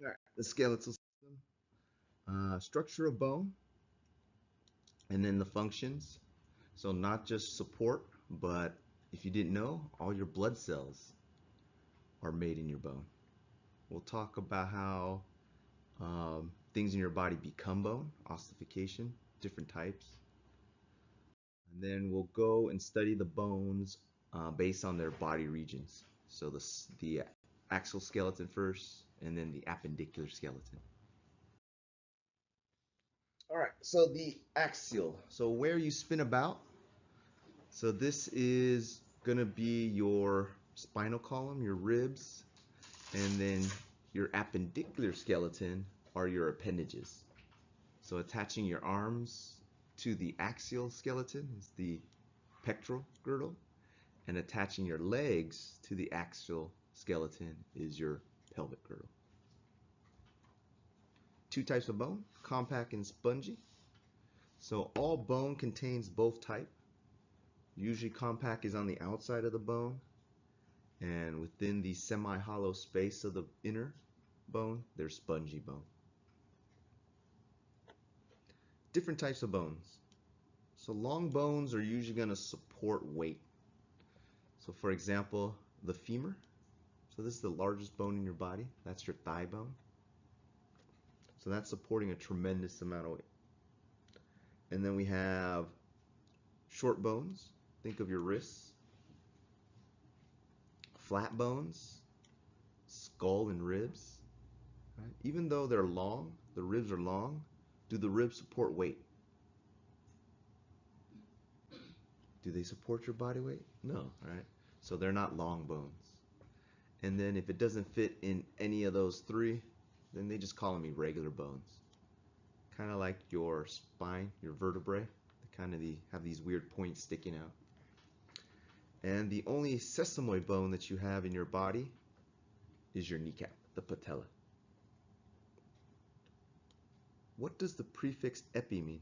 All right, the skeletal system, structure of bone, and then the functions. So not just support, but if you didn't know, all your blood cells are made in your bone. We'll talk about how things in your body become bone, ossification, different types. And then we'll go and study the bones based on their body regions. So the axial skeleton first, and then the appendicular skeleton. All right, so the axial, so where you spin about. So this is gonna be your spinal column, your ribs, and then your appendicular skeleton are your appendages. So attaching your arms to the axial skeleton is the pectoral girdle, and attaching your legs to the axial skeleton is your pelvic girdle. Two types of bone, compact and spongy. So all bone contains both type. Usually compact is on the outside of the bone, and within the semi-hollow space of the inner bone, there's spongy bone. Different types of bones. So long bones are usually going to support weight. So for example, the femur. So this is the largest bone in your body. That's your thigh bone. So that's supporting a tremendous amount of weight. And then we have short bones. Think of your wrists. Flat bones, skull and ribs. Right? Even though they're long, the ribs are long, do the ribs support weight? Do they support your body weight? No, right? So they're not long bones. And then if it doesn't fit in any of those three, then they just call them irregular bones. Kind of like your spine, your vertebrae. They kind of have these weird points sticking out. And the only sesamoid bone that you have in your body is your kneecap, the patella. What does the prefix epi mean?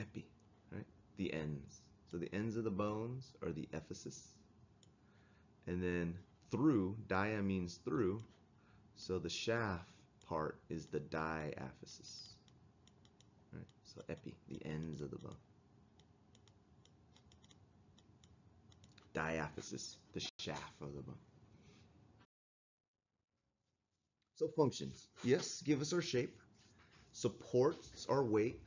Epi, right? The ends. So the ends of the bones are the epiphysis. And then through, dia means through, so the shaft part is the diaphysis. Right? So epi, the ends of the bone. Diaphysis, the shaft of the bone. So functions. Yes, give us our shape. Supports our weight.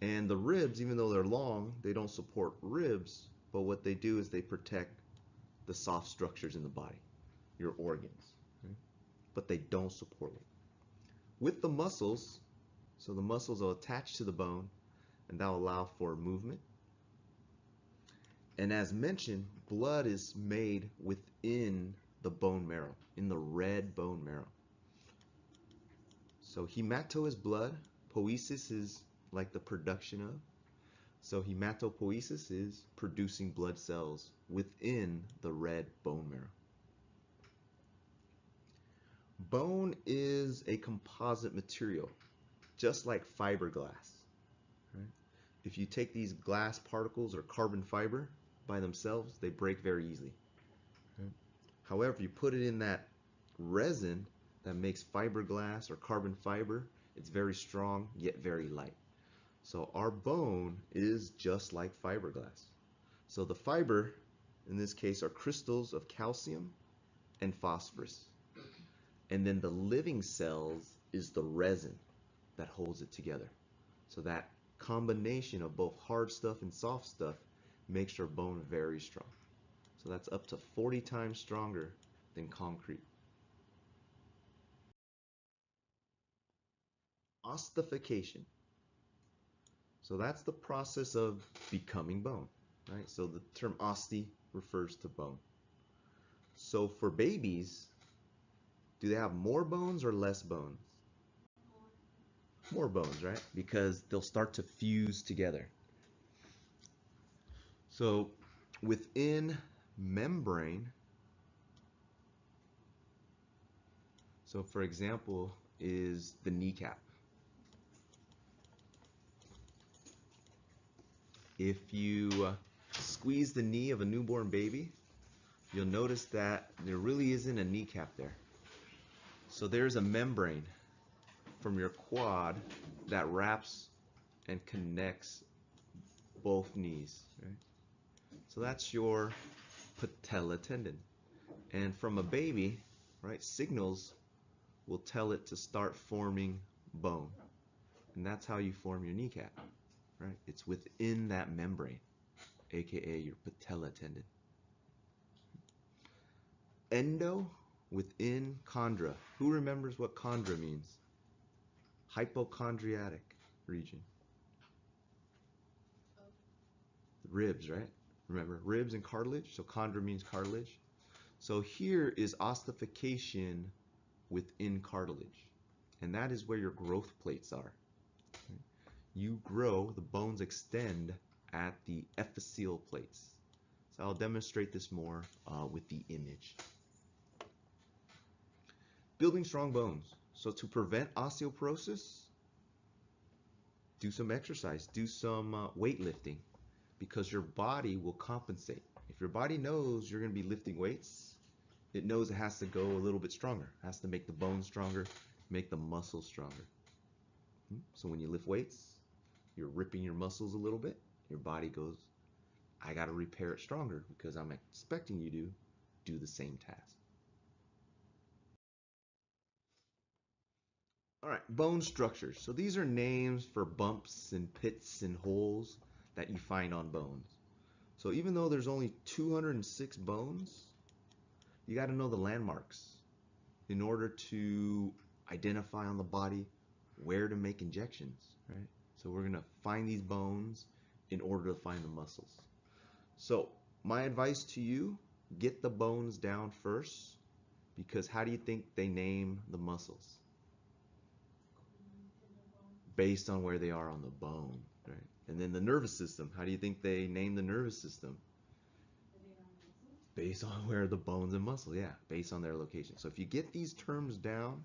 And the ribs, even though they're long, they don't support ribs, but what they do is they protect the soft structures in the body, your organs, right? But they don't support weight. With the muscles, so the muscles will attach to the bone, and that will allow for movement. And as mentioned, blood is made within the bone marrow, in the red bone marrow. So hemato is blood, poiesis is like the production of. So hematopoiesis is producing blood cells within the red bone marrow. Bone is a composite material, just like fiberglass. Right? If you take these glass particles or carbon fiber by themselves, they break very easily. Right? However, you put it in that resin that makes fiberglass or carbon fiber, it's very strong yet very light. So our bone is just like fiberglass. So the fiber, in this case, are crystals of calcium and phosphorus. And then the living cells is the resin that holds it together. So that combination of both hard stuff and soft stuff makes your bone very strong. So that's up to 40 times stronger than concrete. Ossification. So that's the process of becoming bone, right? So the term osti refers to bone. So for babies, do they have more bones or less bones? More bones, right? Because they'll start to fuse together. So within membrane, so for example, is the kneecap. If you squeeze the knee of a newborn baby, you'll notice that there really isn't a kneecap there. So there's a membrane from your quad that wraps and connects both knees, right? So that's your patella tendon. And from a baby, right, signals will tell it to start forming bone. And that's how you form your kneecap, right? It's within that membrane, aka your patella tendon. Endo within chondra. Who remembers what chondra means? Hypochondriatic region. Ribs, right? Remember, ribs and cartilage. So chondra means cartilage. So here is ossification within cartilage. And that is where your growth plates are. You grow, the bones extend at the epiphyseal plates. So I'll demonstrate this more with the image. Building strong bones. So to prevent osteoporosis, do some exercise, do some weightlifting, because your body will compensate. If your body knows you're going to be lifting weights, it knows it has to go a little bit stronger. It has to make the bones stronger, make the muscles stronger. So when you lift weights, you're ripping your muscles a little bit. Your body goes, I got to repair it stronger because I'm expecting you to do the same task. All right, bone structures. So these are names for bumps and pits and holes that you find on bones. So even though there's only 206 bones, you got to know the landmarks in order to identify on the body where to make injections, right? So we're going to find these bones in order to find the muscles. So my advice to you, get the bones down first, because how do you think they name the muscles? Based on where they are on the bone, right? And then the nervous system, how do you think they name the nervous system? Based on where the bones and muscle, yeah, based on their location. So if you get these terms down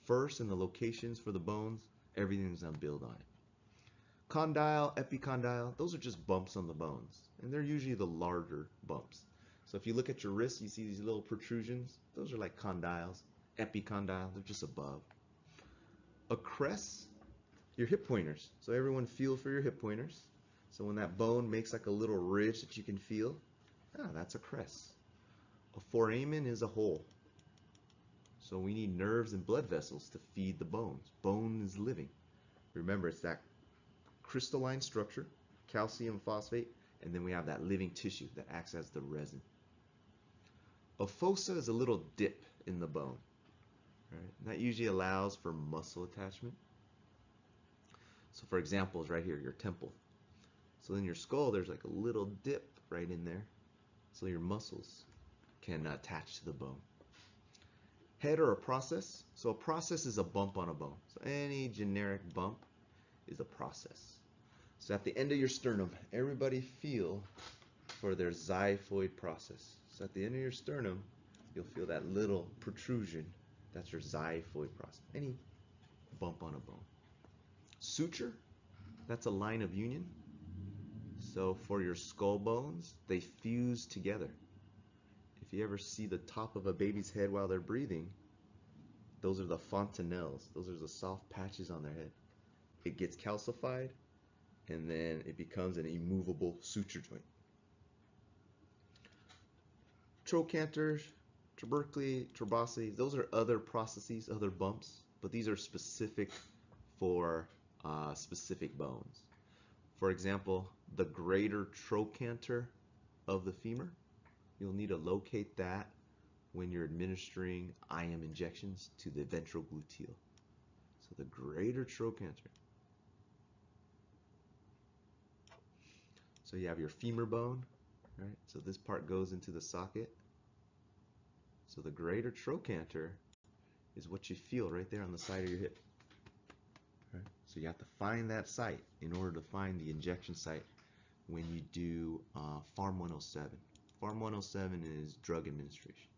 first and the locations for the bones, everything's gonna build on it. Condyle, epicondyle, those are just bumps on the bones, and they're usually the larger bumps. So if you look at your wrist, you see these little protrusions, those are like condyles. Epicondyle, they're just above. A crest, your hip pointers. So everyone feel for your hip pointers. So when that bone makes like a little ridge that you can feel, that's a crest. A foramen is a hole. So we need nerves and blood vessels to feed the bones. Bone is living. Remember, it's that crystalline structure, calcium phosphate, and then we have that living tissue that acts as the resin. A fossa is a little dip in the bone. Right? That usually allows for muscle attachment. So for example, right here, your temple. So in your skull, there's like a little dip right in there, so your muscles can attach to the bone. Head or a process. So a process is a bump on a bone. So any generic bump is a process. So at the end of your sternum, everybody feel for their xiphoid process. So at the end of your sternum, you'll feel that little protrusion. That's your xiphoid process. Any bump on a bone. Suture, that's a line of union. So for your skull bones, they fuse together. If you ever see the top of a baby's head while they're breathing, those are the fontanelles. Those are the soft patches on their head. It gets calcified, and then it becomes an immovable suture joint. Trochanter, tubercles, tuberosity, those are other processes, other bumps, but these are specific for specific bones. For example, the greater trochanter of the femur, you'll need to locate that when you're administering IM injections to the ventrogluteal. So the greater trochanter. So you have your femur bone, right? So this part goes into the socket. So the greater trochanter is what you feel right there on the side of your hip. Right? So you have to find that site in order to find the injection site when you do Pharm 107. Pharm 107 is drug administration.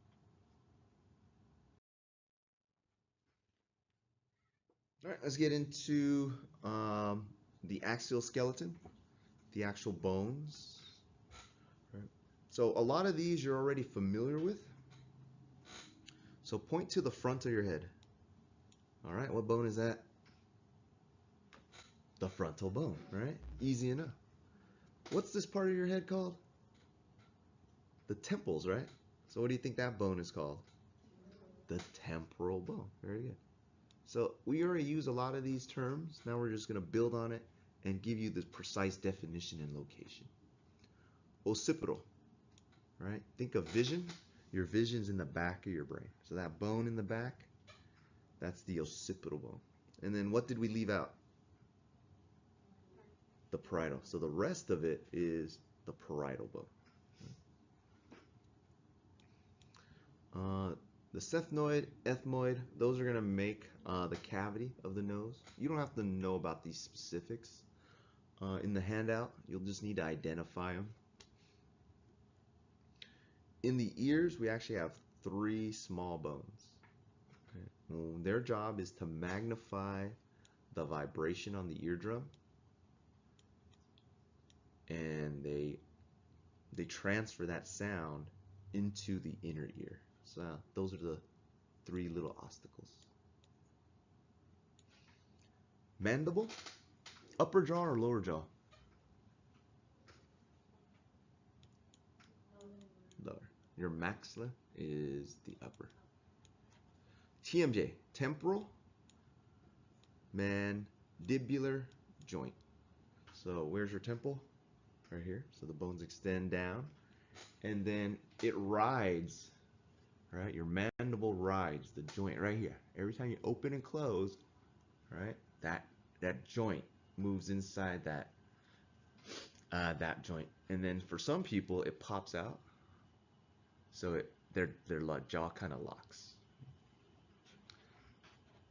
All right, let's get into the axial skeleton, the actual bones. Right. So a lot of these you're already familiar with. So point to the front of your head. All right, what bone is that? The frontal bone, right? Easy enough. What's this part of your head called? The temples, right? So what do you think that bone is called? The temporal bone. Very good. So we already use a lot of these terms. Now we're just going to build on it and give you the precise definition and location. Occipital, right? Think of vision. Your vision's in the back of your brain. So that bone in the back, that's the occipital bone. And then what did we leave out? The parietal. So the rest of it is the parietal bone. The sphenoid, ethmoid, those are going to make the cavity of the nose. You don't have to know about these specifics. In the handout, you'll just need to identify them. In the ears, we actually have 3 small bones. Okay. Well, their job is to magnify the vibration on the eardrum, and they transfer that sound into the inner ear. So those are the 3 little oscillacles. Mandible, upper jaw or lower jaw? Lower. Your maxilla is the upper. TMJ, temporal mandibular joint. So where's your temple? Right here. So the bones extend down, and then it rides. Right, your mandible rides the joint right here. Every time you open and close, right, that joint moves inside that joint, and then for some people it pops out, so their jaw kind of locks.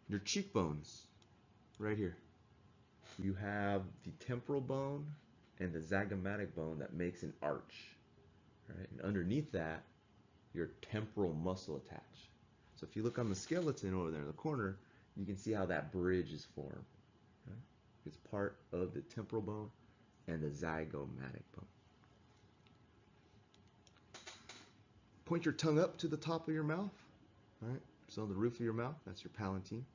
Your cheekbones, right here. You have the temporal bone and the zygomatic bone that makes an arch, right, and underneath that, your temporal muscle attached. So if you look on the skeleton over there in the corner, you can see how that bridge is formed. Right? It's part of the temporal bone and the zygomatic bone. Point your tongue up to the top of your mouth. Right? So the roof of your mouth, that's your palatine.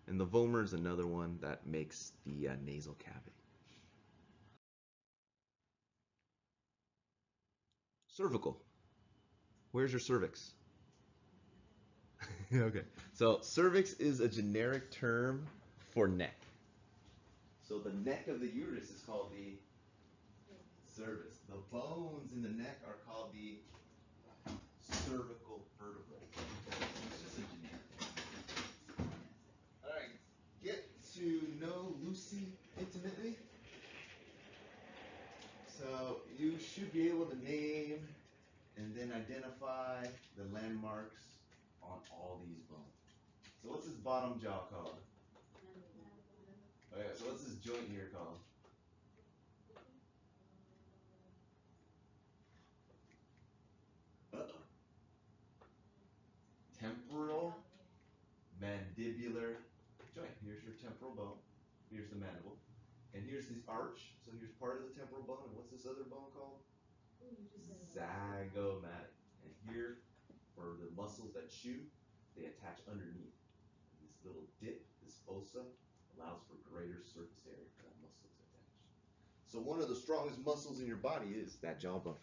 And the vomer is another one that makes the nasal cavity. Cervical. Where's your cervix? Okay, so cervix is a generic term for neck. So the neck of the uterus is called the cervix. The bones in the neck are called the cervical vertebrae. It's just a generic. All right, get to know Lucy intimately. So you should be able to name and then identify the landmarks on all these bones. So what's this bottom jaw called? Okay, so what's this joint here called? Uh-oh. Temporal mandibular joint. Here's your temporal bone. Here's the mandible. And here's this arch. So here's part of the temporal bone. And what's this other bone called? Zygomatic. And here, for the muscles that chew, they attach underneath. This little dip, this fossa, allows for greater surface area for that muscle to attach. So one of the strongest muscles in your body is that jawbone.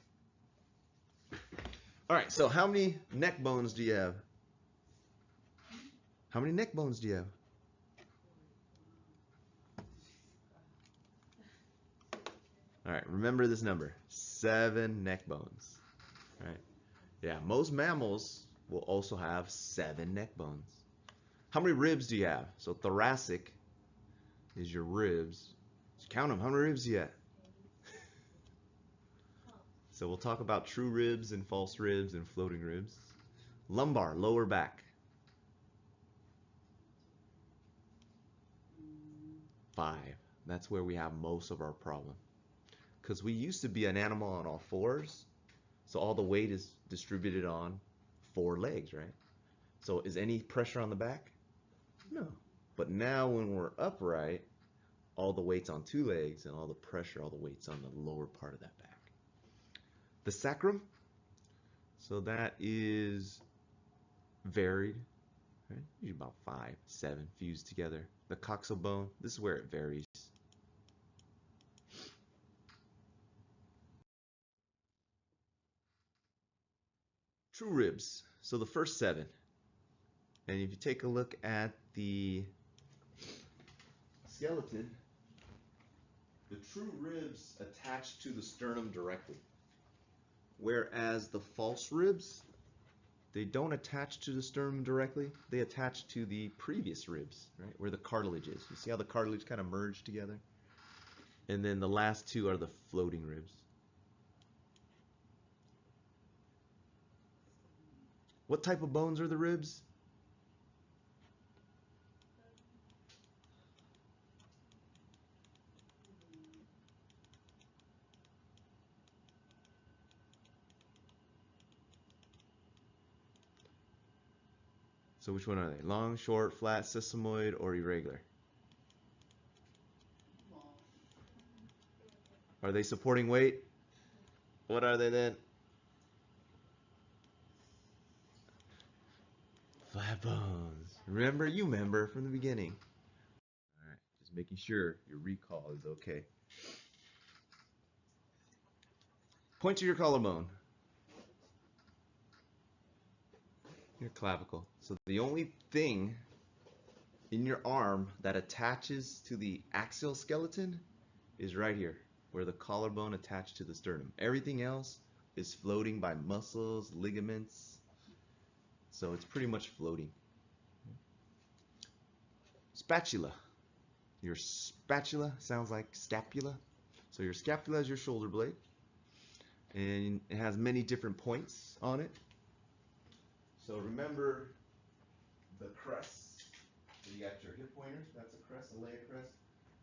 All right, so how many neck bones do you have? How many neck bones do you have? All right, remember this number, 7 neck bones. All right. Yeah, most mammals will also have 7 neck bones. How many ribs do you have? So thoracic is your ribs. So count them. How many ribs do you have? So we'll talk about true ribs and false ribs and floating ribs. Lumbar, lower back. 5. That's where we have most of our problem. Because we used to be an animal on all 4s, so all the weight is distributed on 4 legs, right? So is any pressure on the back? No. But now when we're upright, all the weight's on 2 legs, and all the pressure, all the weight's on the lower part of that back. The sacrum, So that is varied, right? Usually about 5, 7 fused together. The coxal bone, this is where it varies. True ribs, so the first 7. And if you take a look at the skeleton, the true ribs attach to the sternum directly, whereas the false ribs, they don't attach to the sternum directly. They attach to the previous ribs, right, where the cartilage is. You see how the cartilage kind of merge together? And then the last 2 are the floating ribs. What type of bones are the ribs? So which one are they? Long, short, flat, sesamoid, or irregular? Are they supporting weight? What are they then? Flat bones. Remember? You remember from the beginning. All right, just making sure your recall is okay. Point to your collarbone. Your clavicle. So the only thing in your arm that attaches to the axial skeleton is right here, where the collarbone attached to the sternum. Everything else is floating by muscles, ligaments. So it's pretty much floating. Spatula. Your spatula sounds like scapula. So your scapula is your shoulder blade, and it has many different points on it. So remember the crest. So you got your hip pointer, that's a crest, a leg crest.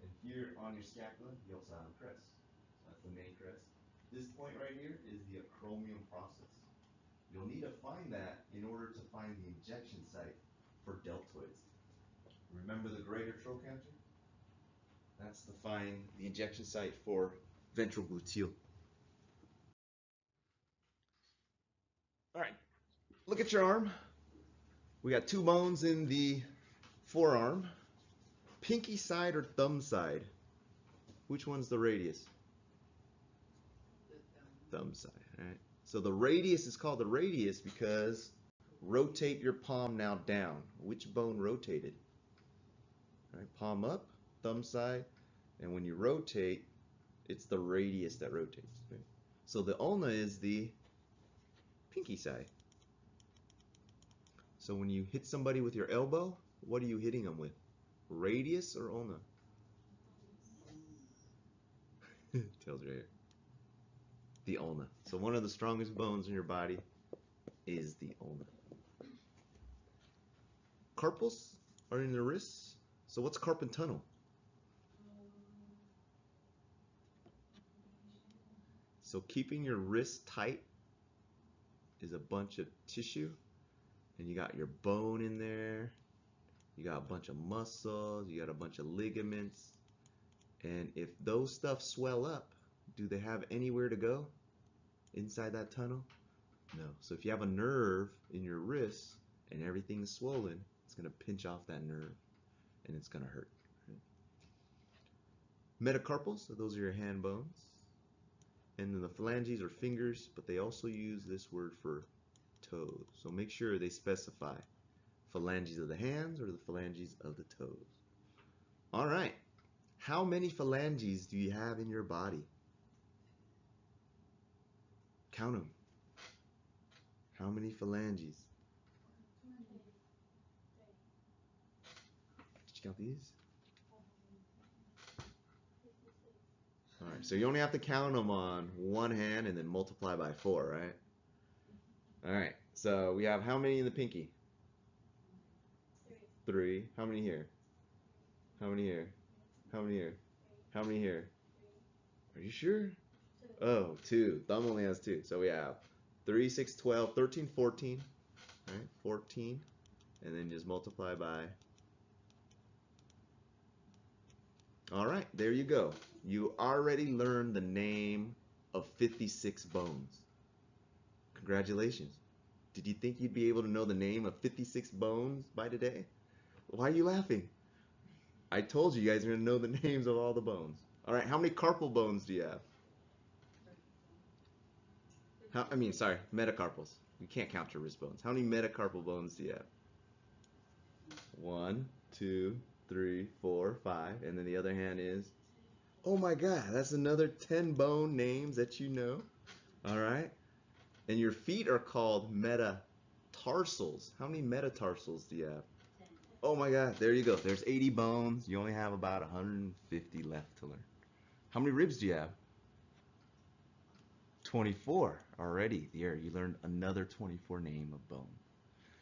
And here on your scapula, you also have a crest. So that's the main crest. This point right here is the acromion process. You'll need to find that in order to find the injection site for deltoids. Remember the greater trochanter? That's to find the injection site for ventral gluteal. All right, look at your arm. We got 2 bones in the forearm. Pinky side or thumb side? Which one's the radius? Thumb side, all right? So the radius is called the radius because rotate your palm now down. Which bone rotated? All right, palm up, thumb side, and when you rotate, it's the radius that rotates. Right? So the ulna is the pinky side. So when you hit somebody with your elbow, what are you hitting them with? Radius or ulna? Tells right here. The ulna. So one of the strongest bones in your body is the ulna. Carpals are in the wrists. So what's carpal tunnel? So keeping your wrist tight is a bunch of tissue, and you got your bone in there, you got a bunch of muscles, you got a bunch of ligaments, and if those stuff swell up, do they have anywhere to go inside that tunnel? No. So if you have a nerve in your wrist and everything's swollen, it's going to pinch off that nerve and it's going to hurt. Metacarpals, so those are your hand bones. And then the phalanges are fingers, but they also use this word for toes. So make sure they specify phalanges of the hands or the phalanges of the toes. All right. How many phalanges do you have in your body? Count them. How many phalanges? Did you count these? All right, so you only have to count them on one hand and then multiply by 4, right? All right, so we have how many in the pinky? 3. How many here? How many here? How many here? How many here? Are you sure? Oh, 2. Thumb only has 2. So we have 3, 6, 12, 13, 14. All right, 14. And then just multiply by. All right, there you go. You already learned the name of 56 bones. Congratulations. Did you think you'd be able to know the name of 56 bones by today? Why are you laughing? I told you guys are going to know the names of all the bones. All right, how many carpal bones do you have? Metacarpals. You can't count your wrist bones. How many metacarpal bones do you have? 1, 2, 3, 4, 5. And then the other hand is, oh my God, that's another 10 bone names that you know. All right. And your feet are called metatarsals. How many metatarsals do you have? Oh my God, there you go. There's 80 bones. You only have about 150 left to learn. How many ribs do you have? 24 already. There, you learned another 24 name of bone.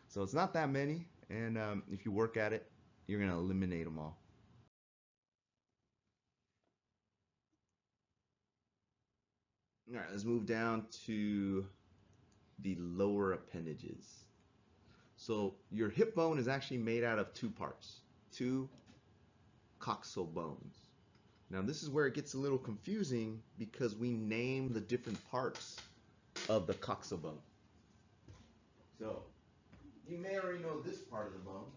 So it's not that many, and if you work at it, you're going to eliminate them all. All right, let's move down to the lower appendages. So your hip bone is actually made out of 2 parts, 2 coxal bones. Now this is where it gets a little confusing because we name the different parts of the coxal bone. So you may already know this part of the bone.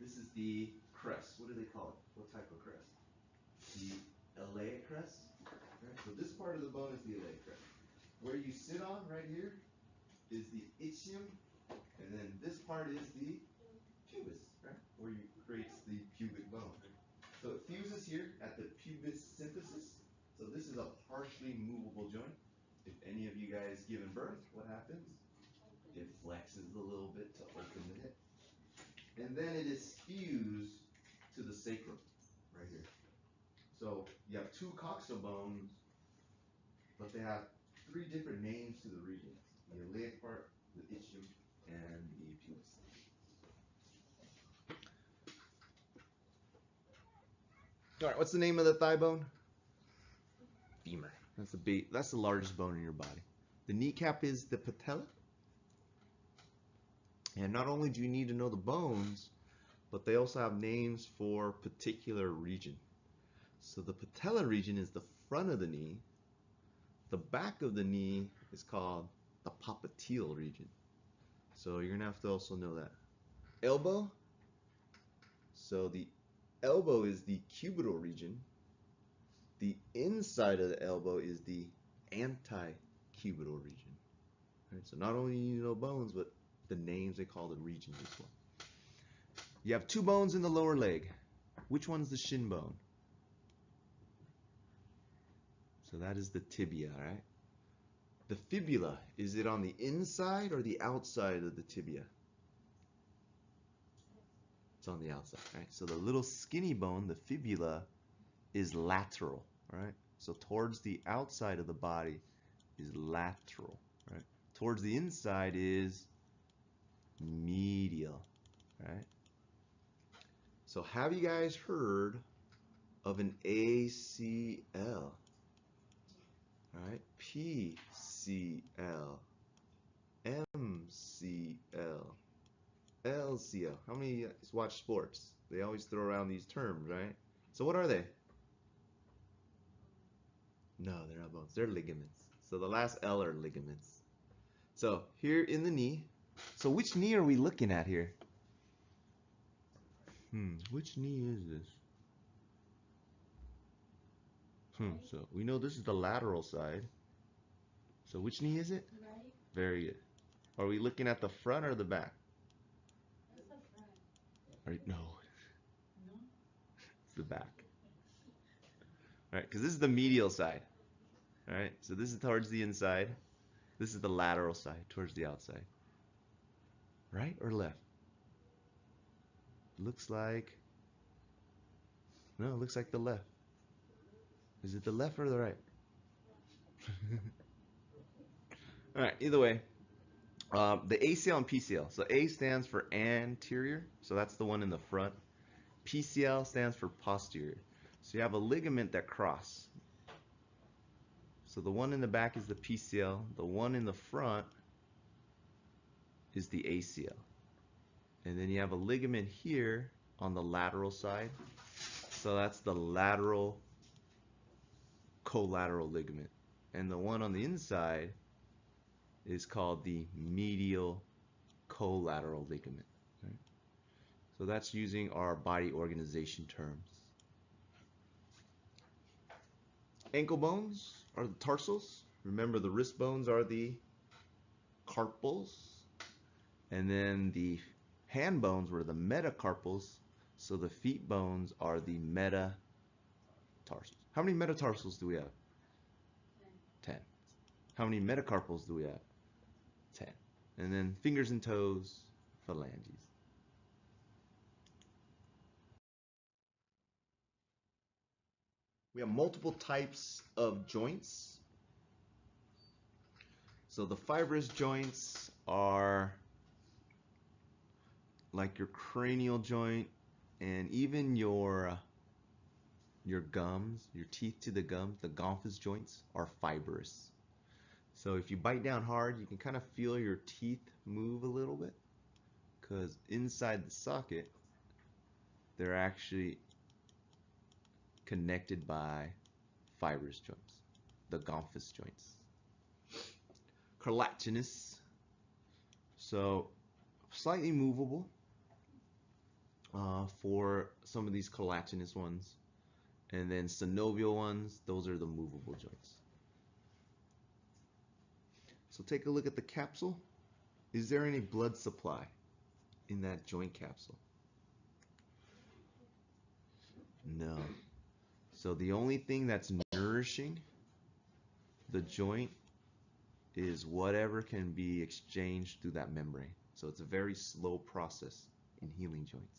This is the crest. What do they call it? What type of crest? The iliac crest. Right? So this part of the bone is the iliac crest. Where you sit on right here is the ischium, and then this part is the pubis, right? Where you creates the pubic bone. So it fuses here at the pubis symphysis. So this is a partially movable joint. If any of you guys given birth, what happens? It flexes a little bit to open the hip. And then it is fused to the sacrum, right here. So you have 2 coxal bones, but they have 3 different names to the regions. The iliac part, the ischium, and the pubis. All right, what's the name of the thigh bone? Femur. That's the largest bone in your body. The kneecap is the patella. And not only do you need to know the bones, but they also have names for particular region. So the patella region is the front of the knee. The back of the knee is called the popliteal region. So you're gonna have to also know that. Elbow. So the elbow is the cubital region. The inside of the elbow is the anti-cubital region. Right? So not only do you know bones, but the names they call the regions as well. You have 2 bones in the lower leg. Which one's the shin bone? So that is the tibia, right? The fibula, is it on the inside or the outside of the tibia? It's on the outside, right? So the little skinny bone, the fibula, is lateral, right? So towards the outside of the body is lateral, right? Towards the inside is medial, right? So have you guys heard of an ACL? Right? PCL, MCL, LCL. How many watch sports? They always throw around these terms, right? So what are they? No, they're not bones. They're ligaments. So the last L are ligaments. So here in the knee. So which knee are we looking at here? Which knee is this? So we know this is the lateral side. So which knee is it? Right. Very good. Are we looking at the front or the back? That's the front. No. No. It's the back. All right, because this is the medial side. All right, so this is towards the inside. This is the lateral side, towards the outside. Right or left? Looks like, no, it looks like the left. Is it the left or the right? All right, either way, the ACL and PCL. So A stands for anterior, so that's the one in the front. PCL stands for posterior. So you have a ligament that cross. So the one in the back is the PCL. The one in the front is the ACL. And then you have a ligament here on the lateral side. So that's the lateral collateral ligament. And the one on the inside is called the medial collateral ligament. Right? So that's using our body organization terms. Ankle bones are the tarsals. Remember, the wrist bones are the carpals. And then the hand bones were the metacarpals. So the feet bones are the metatarsals. How many metatarsals do we have? 10. How many metacarpals do we have? 10. And then fingers and toes, phalanges. We have multiple types of joints. So the fibrous joints are like your cranial joint and even your gums, your teeth to the gums, the gomphus joints are fibrous. So if you bite down hard, you can kind of feel your teeth move a little bit because inside the socket, they're actually connected by fibrous joints, the gomphus joints. Cartilaginous, so slightly movable for some of these cartilaginous ones. And then synovial ones, those are the movable joints. So take a look at the capsule. Is there any blood supply in that joint capsule? No. So the only thing that's nourishing the joint is whatever can be exchanged through that membrane. So it's a very slow process in healing joints.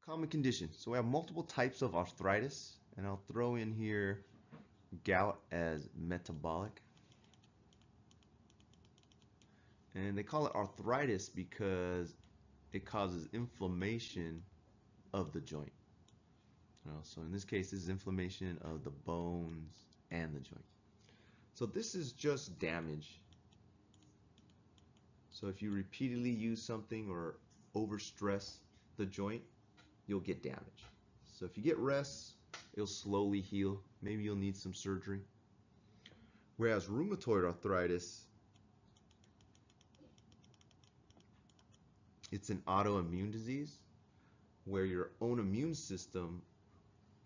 Common conditions. So we have multiple types of arthritis, and I'll throw in here gout as metabolic. And they call it arthritis because it causes inflammation of the joint. So in this case, this is inflammation of the bones and the joint. So this is just damage. So if you repeatedly use something or overstress the joint, you'll get damage. So if you get rest, it'll slowly heal. Maybe you'll need some surgery. Whereas rheumatoid arthritis, it's an autoimmune disease where your own immune system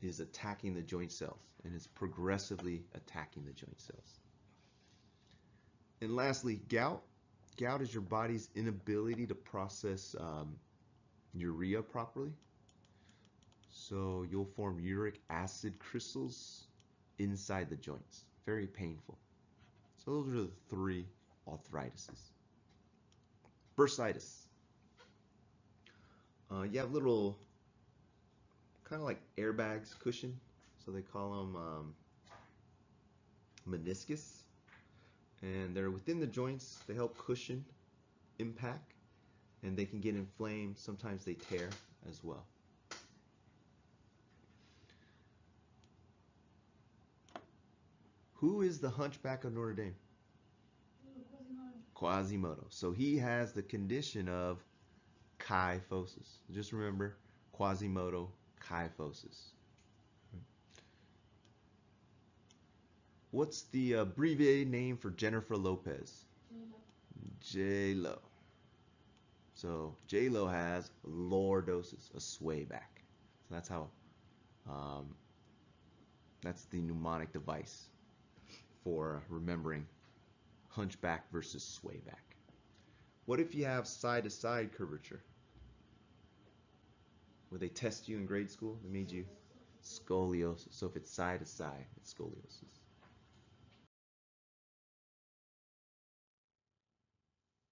is attacking the joint cells and is progressively attacking the joint cells. And lastly, gout. Gout is your body's inability to process urea properly. So you'll form uric acid crystals inside the joints. Very painful. So those are the three arthritises. Bursitis. You have little kind of like airbags cushion. So they call them meniscus. And they're within the joints. They help cushion impact. And they can get inflamed. Sometimes they tear as well. Who is the Hunchback of Notre Dame? Quasimodo. So he has the condition of kyphosis. Just remember, Quasimodo kyphosis. What's the abbreviated name for Jennifer Lopez? J-Lo. So J-Lo has lordosis, a sway back. So that's how, that's the mnemonic device for remembering hunchback versus sway back. What if you have side-to-side curvature? Where they test you in grade school, they made you scoliosis. So if it's side-to-side, it's scoliosis.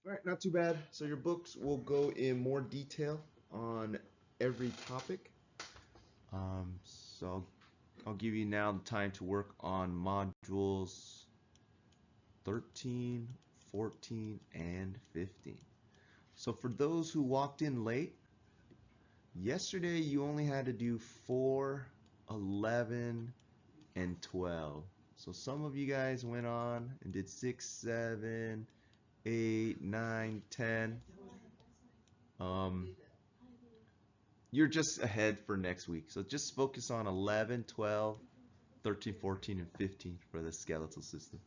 All right, not too bad. So your books will go in more detail on every topic. So I'll give you now the time to work on modules 13, 14, and 15. So for those who walked in late, yesterday you only had to do 4, 11, and 12. So some of you guys went on and did 6, 7, 8, 9, 10. you're just ahead for next week. So just focus on 11, 12, 13, 14, and 15 for the skeletal system.